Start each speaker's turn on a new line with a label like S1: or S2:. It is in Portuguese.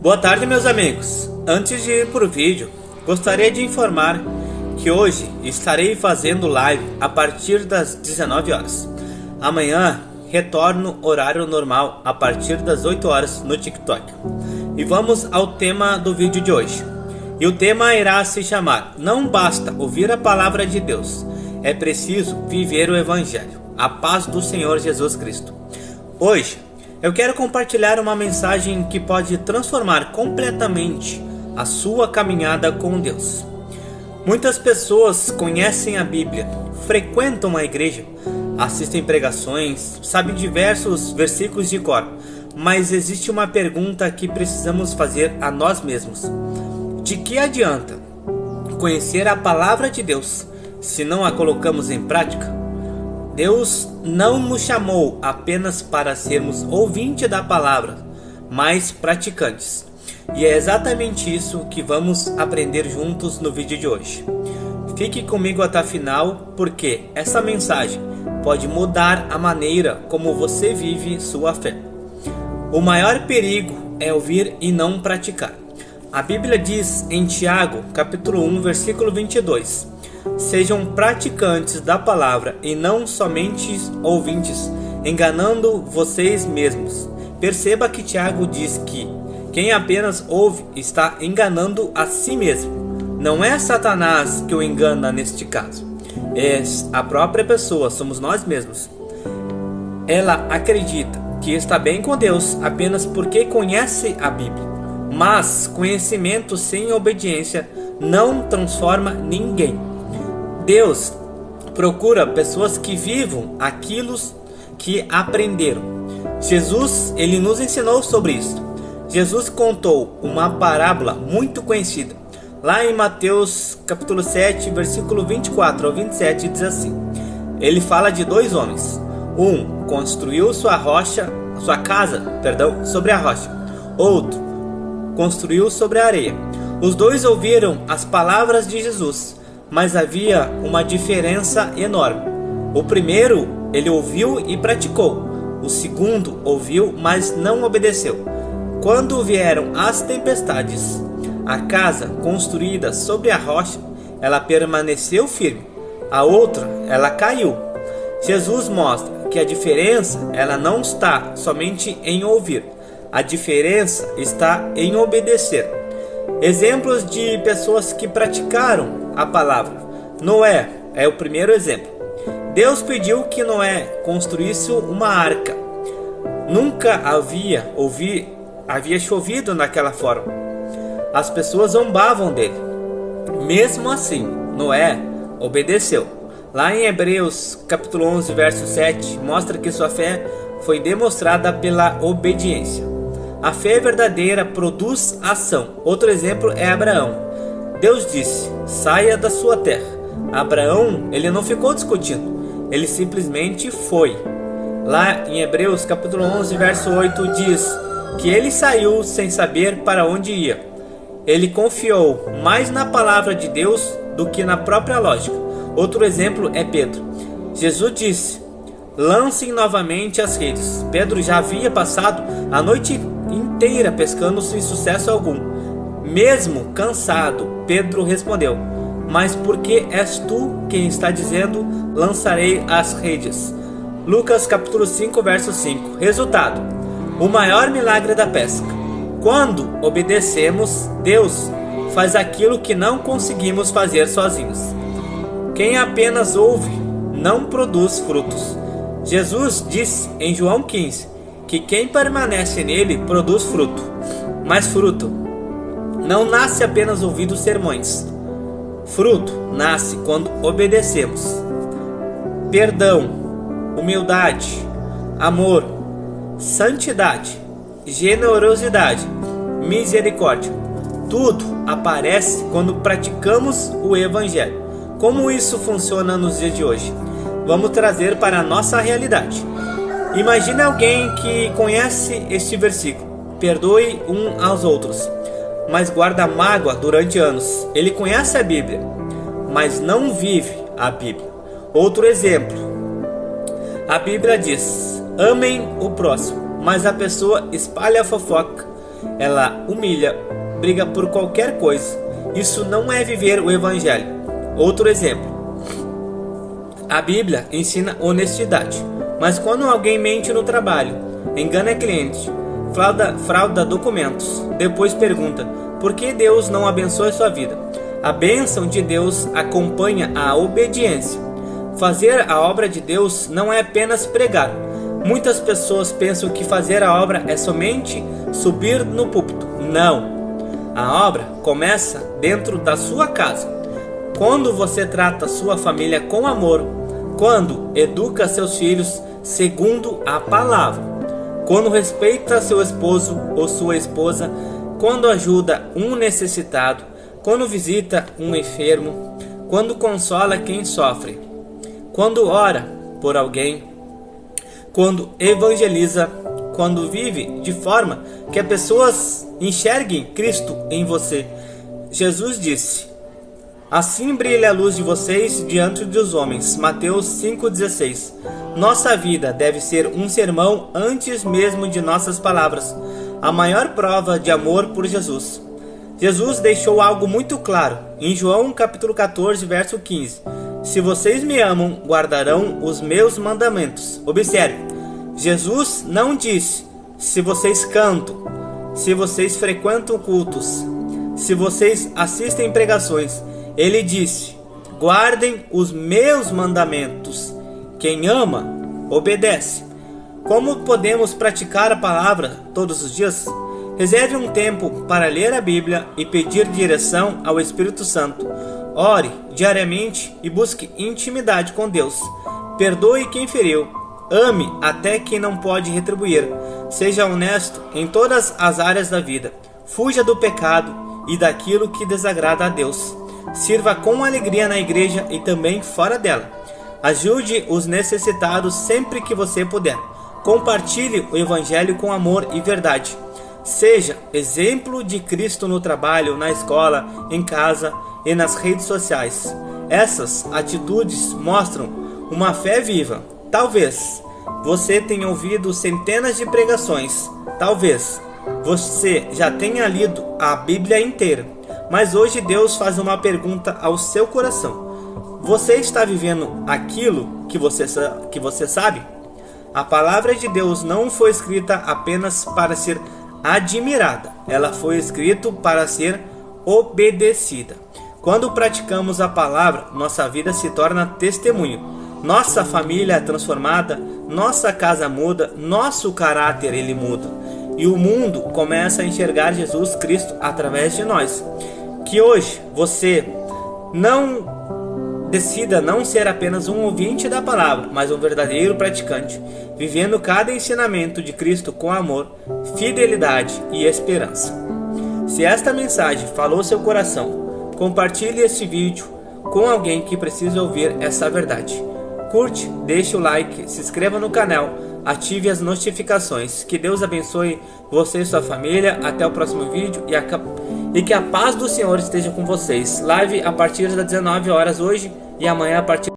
S1: Boa tarde, meus amigos. Antes de ir para o vídeo, gostaria de informar que hoje estarei fazendo live a partir das 19 horas. Amanhã retorno horário normal a partir das 8 horas no TikTok. E vamos ao tema do vídeo de hoje. E o tema irá se chamar: Não basta ouvir a palavra de Deus, é preciso viver o Evangelho. A paz do Senhor Jesus Cristo. Hoje eu quero compartilhar uma mensagem que pode transformar completamente a sua caminhada com Deus. Muitas pessoas conhecem a Bíblia, frequentam a igreja, assistem pregações, sabem diversos versículos de cor, mas existe uma pergunta que precisamos fazer a nós mesmos: de que adianta conhecer a palavra de Deus se não a colocamos em prática? Deus não nos chamou apenas para sermos ouvintes da palavra, mas praticantes. E é exatamente isso que vamos aprender juntos no vídeo de hoje. Fique comigo até o final, porque essa mensagem pode mudar a maneira como você vive sua fé. O maior perigo é ouvir e não praticar. A Bíblia diz em Tiago, capítulo 1, versículo 22: Sejam praticantes da palavra e não somente ouvintes, enganando vocês mesmos. Perceba que Tiago diz que quem apenas ouve está enganando a si mesmo. Não é Satanás que o engana neste caso, é a própria pessoa, somos nós mesmos. Ela acredita que está bem com Deus apenas porque conhece a Bíblia, mas conhecimento sem obediência não transforma ninguém. Deus procura pessoas que vivam aquilo que aprenderam. Jesus, ele nos ensinou sobre isso. Jesus contou uma parábola muito conhecida. Lá em Mateus capítulo 7, versículo 24 ao 27, diz assim: Ele fala de dois homens. Um construiu sua casa sobre a rocha. Outro construiu sobre a areia. Os dois ouviram as palavras de Jesus, mas havia uma diferença enorme. O primeiro, ele ouviu e praticou. O segundo ouviu, mas não obedeceu. Quando vieram as tempestades, a casa construída sobre a rocha, ela permaneceu firme. A outra, ela caiu. Jesus mostra que a diferença, ela não está somente em ouvir. A diferença está em obedecer. Exemplos de pessoas que praticaram a palavra. Noé é o primeiro exemplo. Deus pediu que Noé construísse uma arca. Nunca havia chovido naquela forma. As pessoas zombavam dele. Mesmo assim, Noé obedeceu. Lá em Hebreus capítulo 11, verso 7, mostra que sua fé foi demonstrada pela obediência. A fé verdadeira produz ação. Outro exemplo é Abraão. Deus disse: saia da sua terra. Abraão, ele não ficou discutindo, ele simplesmente foi. Lá em Hebreus capítulo 11, verso 8 diz que ele saiu sem saber para onde ia. Ele confiou mais na palavra de Deus do que na própria lógica. Outro exemplo é Pedro. Jesus disse: lancem novamente as redes. Pedro já havia passado a noite inteira pescando sem sucesso algum. Mesmo cansado, Pedro respondeu: mas por que és tu quem está dizendo, lançarei as redes? Lucas capítulo 5, verso 5. Resultado: o maior milagre da pesca. Quando obedecemos, Deus faz aquilo que não conseguimos fazer sozinhos. Quem apenas ouve não produz frutos. Jesus disse em João 15 que quem permanece nele produz fruto. Mas fruto não nasce apenas ouvindo sermões. Fruto nasce quando obedecemos. Perdão, humildade, amor, santidade, generosidade, misericórdia. Tudo aparece quando praticamos o Evangelho. Como isso funciona nos dias de hoje? Vamos trazer para a nossa realidade. Imagine alguém que conhece este versículo: perdoe um aos outros, mas guarda mágoa durante anos. Ele conhece a Bíblia, mas não vive a Bíblia. Outro exemplo: a Bíblia diz: amem o próximo, mas a pessoa espalha a fofoca ela humilha, briga por qualquer coisa. Isso não é viver o Evangelho. Outro exemplo. A Bíblia ensina honestidade, mas quando alguém mente no trabalho, engana cliente, frauda documentos, depois pergunta por que Deus não abençoa sua vida. A bênção de Deus acompanha a obediência. Fazer a obra de Deus não é apenas pregar. Muitas pessoas pensam que fazer a obra é somente subir no púlpito. Não. A obra começa dentro da sua casa. Quando você trata sua família com amor, quando educa seus filhos segundo a palavra, quando respeita seu esposo ou sua esposa, quando ajuda um necessitado, quando visita um enfermo, quando consola quem sofre, quando ora por alguém, quando evangeliza, quando vive de forma que as pessoas enxerguem Cristo em você. Jesus disse: assim brilha a luz de vocês diante dos homens. Mateus 5,16. Nossa vida deve ser um sermão antes mesmo de nossas palavras. A maior prova de amor por Jesus. Jesus deixou algo muito claro em João capítulo 14, verso 15. Se vocês me amam, guardarão os meus mandamentos. Observe, Jesus não disse se vocês cantam, se vocês frequentam cultos, se vocês assistem pregações. Ele disse: guardem os meus mandamentos. Quem ama, obedece. Como podemos praticar a palavra todos os dias? Reserve um tempo para ler a Bíblia e pedir direção ao Espírito Santo. Ore diariamente e busque intimidade com Deus. Perdoe quem feriu. Ame até quem não pode retribuir. Seja honesto em todas as áreas da vida. Fuja do pecado e daquilo que desagrada a Deus. Sirva com alegria na igreja e também fora dela. Ajude os necessitados sempre que você puder. Compartilhe o Evangelho com amor e verdade. Seja exemplo de Cristo no trabalho, na escola, em casa e nas redes sociais. Essas atitudes mostram uma fé viva. Talvez você tenha ouvido centenas de pregações. Talvez você já tenha lido a Bíblia inteira. Mas hoje Deus faz uma pergunta ao seu coração. Você está vivendo aquilo que você sabe? A palavra de Deus não foi escrita apenas para ser admirada. Ela foi escrita para ser obedecida. Quando praticamos a palavra, nossa vida se torna testemunho. Nossa família é transformada, nossa casa muda, nosso caráter ele muda. E o mundo começa a enxergar Jesus Cristo através de nós. Que hoje você decida não ser apenas um ouvinte da palavra, mas um verdadeiro praticante, vivendo cada ensinamento de Cristo com amor, fidelidade e esperança. Se esta mensagem falou seu coração, compartilhe este vídeo com alguém que precisa ouvir essa verdade. Curte, deixe o like, se inscreva no canal, ative as notificações. Que Deus abençoe você e sua família. Até o próximo vídeo e que a paz do Senhor esteja com vocês. Live a partir das 19 horas hoje e amanhã a partir